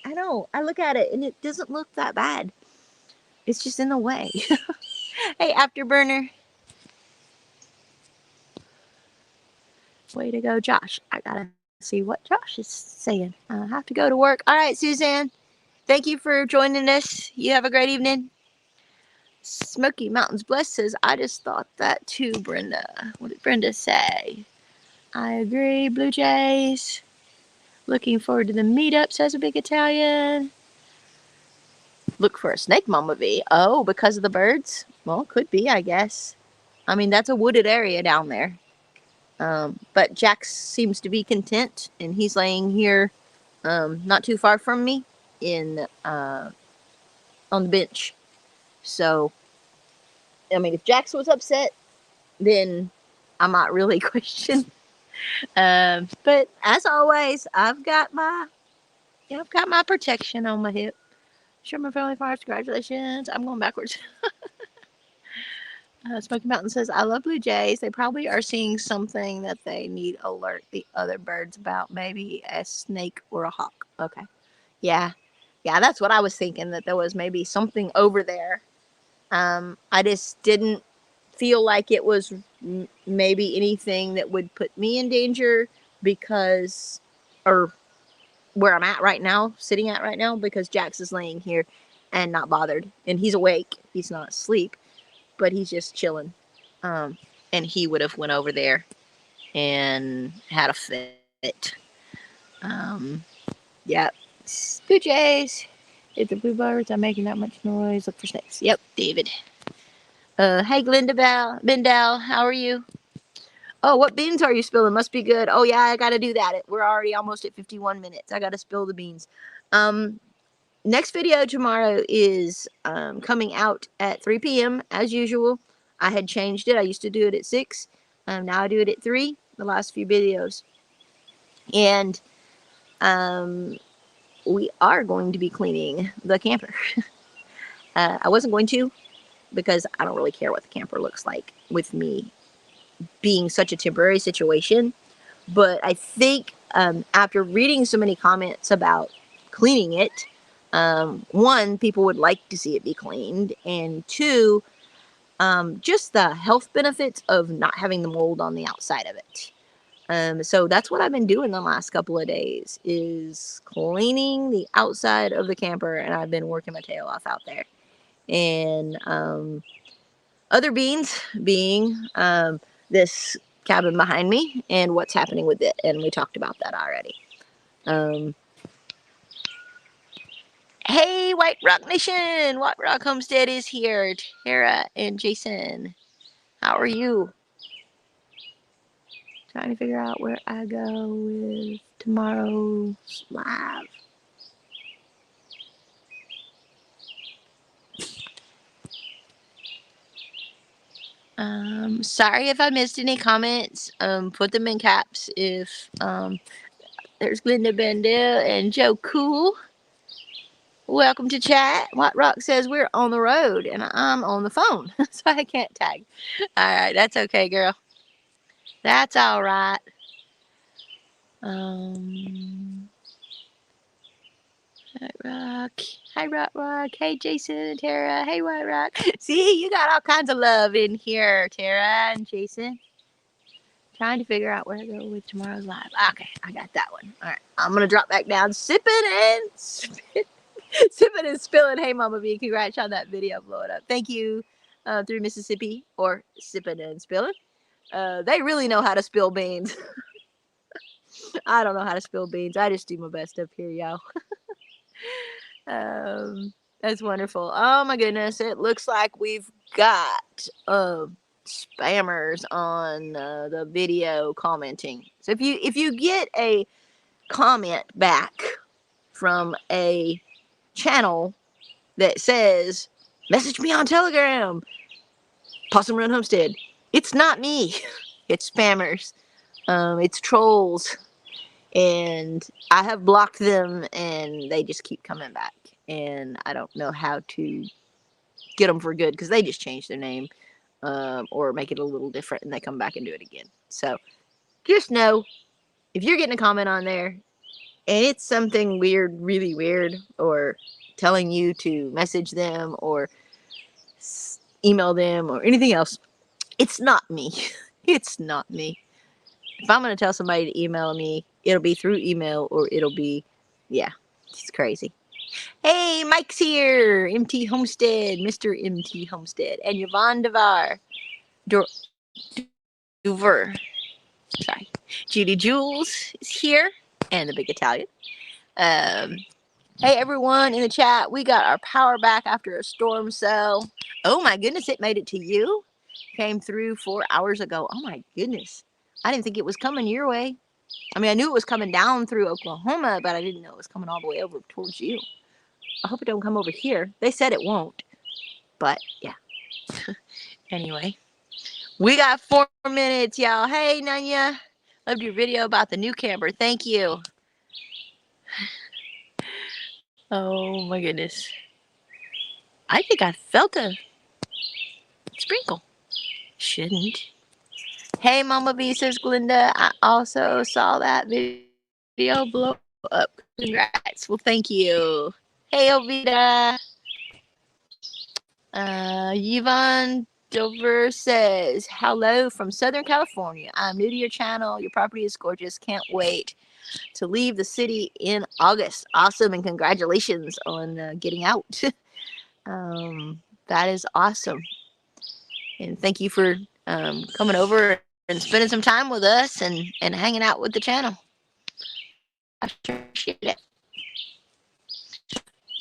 I look at it and it doesn't look that bad. It's just in the way. Hey, Afterburner. Way to go, Josh. I gotta see what Josh is saying. I have to go to work. All right, Suzanne. Thank you for joining us. You have a great evening. Smoky Mountains Bless says, I just thought that too, Brenda. What did Brenda say? I agree, Blue Jays. Looking forward to the meetup, says a big Italian. Look for a snake, Mama V. Oh, because of the birds? Well, could be, I guess. I mean, that's a wooded area down there. But Jax seems to be content, and he's laying here not too far from me on the bench. So, I mean, if Jax was upset, then I might really question. But as always, I've got my protection on my hip. Sherman Family Farms, congratulations. I'm going backwards. Smoky Mountain says, I love Blue Jays. They probably are seeing something that they need to alert the other birds about. Maybe a snake or a hawk. Okay. Yeah. Yeah, that's what I was thinking, that there was maybe something over there. I just didn't feel like it was maybe anything that would put me in danger because, or where I'm at right now, sitting at right now, because Jax is laying here and not bothered. And he's awake. He's not asleep, but he's just chilling. And he would have went over there and had a fit. Yep. Blue jays. If the bluebirds are making that much noise, look for snakes. Yep, David. Hey, Glinda Bendel, how are you? Oh, what beans are you spilling? Must be good. Oh, yeah, I got to do that. We're already almost at 51 minutes. I got to spill the beans. Next video tomorrow is coming out at 3 p.m. as usual. I had changed it. I used to do it at 6. Now I do it at 3, the last few videos. And we are going to be cleaning the camper. I wasn't going to, because I don't really care what the camper looks like with me being such a temporary situation. But I think after reading so many comments about cleaning it, one, people would like to see it be cleaned, and two, just the health benefits of not having the mold on the outside of it. So that's what I've been doing the last couple of days, is cleaning the outside of the camper, and I've been working my tail off out there. And other beans being this cabin behind me and what's happening with it, and we talked about that already. Hey, White Rock Nation! White Rock Homestead is here. Tara and Jason, how are you? Trying to figure out where I go with tomorrow's live. Sorry if I missed any comments. Put them in caps if there's Glinda Bendel and Joe Cool. Welcome to chat. White Rock says we're on the road and I'm on the phone, so I can't tag. All right, that's okay, girl. That's all right. White Rock. Hi, White Rock. Hey, Jason and Tara. Hey, White Rock. See, you got all kinds of love in here, Tara and Jason. Trying to figure out where to go with tomorrow's live. Okay, I got that one. All right, I'm going to drop back down. Sipping and spilling. Hey, Mama B, congrats on that video. Blow it up. Thank you, Through Mississippi, or Sipping and Spilling. They really know how to spill beans. I don't know how to spill beans. I just do my best up here, y'all. That's wonderful. Oh my goodness, it looks like we've got spammers on the video commenting. So if you get a comment back from a channel that says message me on Telegram, Possum Run Homestead, it's not me. It's spammers. It's trolls. And I have blocked them, and they just keep coming back. And I don't know how to get them for good, because they just change their name or make it a little different, and they come back and do it again. So just know, if you're getting a comment on there, and it's something weird, really weird, or telling you to message them or email them or anything else, it's not me. It's not me. If I'm going to tell somebody to email me, it'll be through email, or it'll be, yeah, it's crazy. Hey, Mike's here. MT Homestead, Mr. MT Homestead, and Yvonne Devar. Duver. Sorry. Judy Jules is here, and the Big Italian. Hey, everyone in the chat. We got our power back after a storm cell. Oh, my goodness, it made it to you. Came through 4 hours ago. Oh, my goodness. I didn't think it was coming your way. I mean, I knew it was coming down through Oklahoma, but I didn't know it was coming all the way over towards you. I hope it don't come over here. They said it won't. But, yeah. Anyway. We got 4 minutes, y'all. Hey, Nanya. Loved your video about the new camper. Thank you. Oh, my goodness. I think I felt a sprinkle. Shouldn't. Hey, Mama B, says Glinda. I also saw that video blow up. Congrats. Well, thank you. Hey, Ovita. Yvonne Dover says, hello from Southern California. I'm new to your channel. Your property is gorgeous. Can't wait to leave the city in August. Awesome, and congratulations on getting out. That is awesome. And thank you for coming over and spending some time with us and hanging out with the channel. I appreciate it.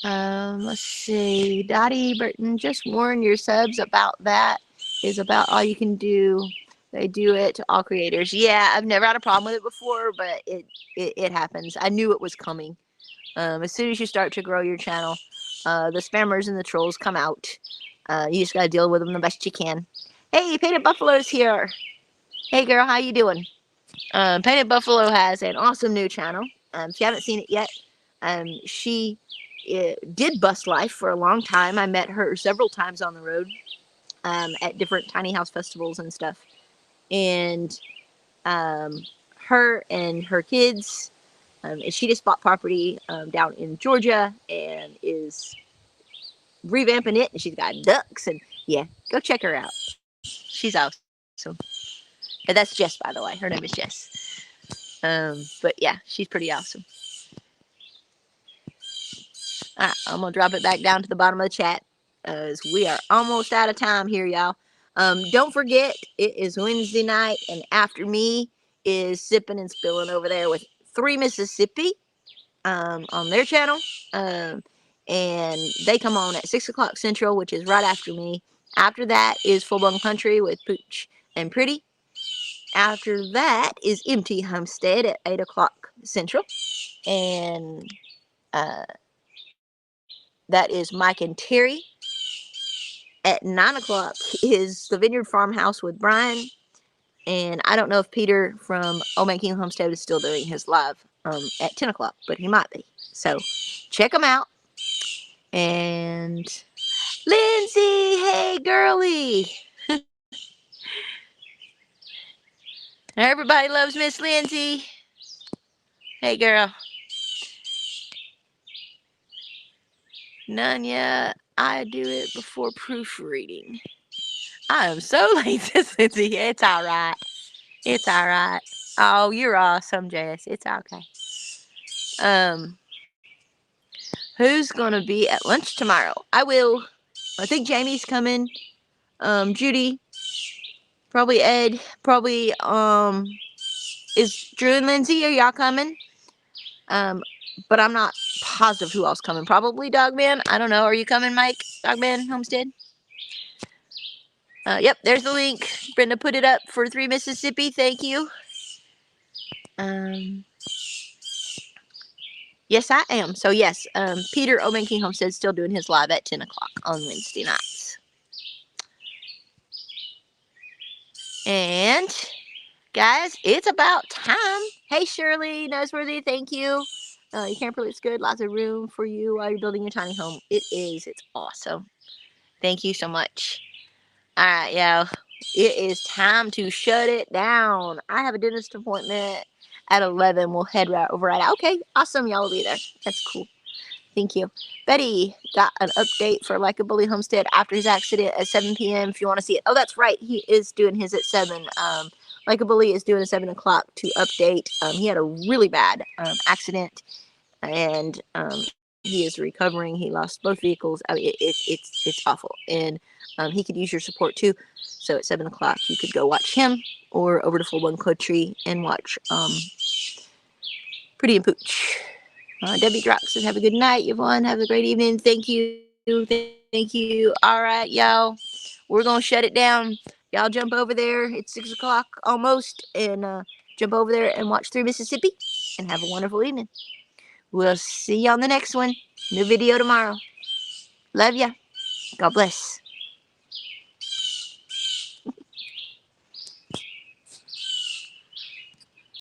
Let's see. Dottie Burton, just warn your subs about that. Is about all you can do. They do it to all creators. Yeah, I've never had a problem with it before, but it happens. I knew it was coming. As soon as you start to grow your channel, the spammers and the trolls come out. You just gotta deal with them the best you can. Hey, Painted Buffalo's here. Hey, girl, how you doing? Painted Buffalo has an awesome new channel. If you haven't seen it yet, she did Bus Life for a long time. I met her several times on the road at different tiny house festivals and stuff. And her and her kids, and she just bought property down in Georgia and is revamping it. And she's got ducks. And yeah, go check her out. She's awesome. And that's Jess, by the way. Her name is Jess. But yeah, she's pretty awesome. All right, I'm gonna drop it back down to the bottom of the chat as we are almost out of time here, y'all. Don't forget, it is Wednesday night, and After Me is sipping and spilling over there with 3 Mississippi on their channel. And they come on at 6 o'clock Central, which is right after me. After that is Full Blown Country with Pooch and Pretty. After that is Empty Homestead at 8 o'clock Central. And that is Mike and Terry. At 9 o'clock is the Vineyard Farmhouse with Brian. And I don't know if Peter from Old Man King Homestead is still doing his live at 10 o'clock, but he might be. So check them out. And Lindsay, hey, girly. Everybody loves Miss Lindsay. Hey, girl. None yet. I do it before proofreading. I am so late, Lindsay. It's all right. It's all right. Oh, you're awesome, Jess. It's okay. Who's gonna be at lunch tomorrow? I will. I think Jamie's coming. Judy. Probably Ed. Probably is Drew and Lindsay, are y'all coming? But I'm not positive who else coming. Probably Dogman. I don't know. Are you coming, Mike? Dogman Homestead? Yep, there's the link. Brenda put it up for 3 Mississippi. Thank you. Yes, I am. So, yes, Peter Old Man King Homestead is still doing his live at 10 o'clock on Wednesday nights. And, guys, it's about time. Hey, Shirley, Noseworthy, thank you. Your camper looks good. Lots of room for you while you're building your tiny home. It is. It's awesome. Thank you so much. All right, y'all. It is time to shut it down. I have a dentist appointment at 11. We'll head right over right out. Okay, awesome. Y'all will be there. That's cool. Thank you. Betty got an update for Like a Bully Homestead after his accident at 7 p.m. if you want to see it. Oh, that's right. He is doing his at 7. Like a Bully is doing a 7 o'clock to update. He had a really bad accident, and he is recovering. He lost both vehicles. I mean, it's awful. And he could use your support too. So at 7 o'clock, you could go watch him or over to Full Blown Country and watch Pretty and Pooch. Debbie Drox says, have a good night, Yvonne. Have a great evening. Thank you. Thank you. All right, y'all. We're going to shut it down. Y'all jump over there. It's 6 o'clock almost. And jump over there and watch 3 Mississippi. And have a wonderful evening. We'll see you on the next one. New video tomorrow. Love ya. God bless.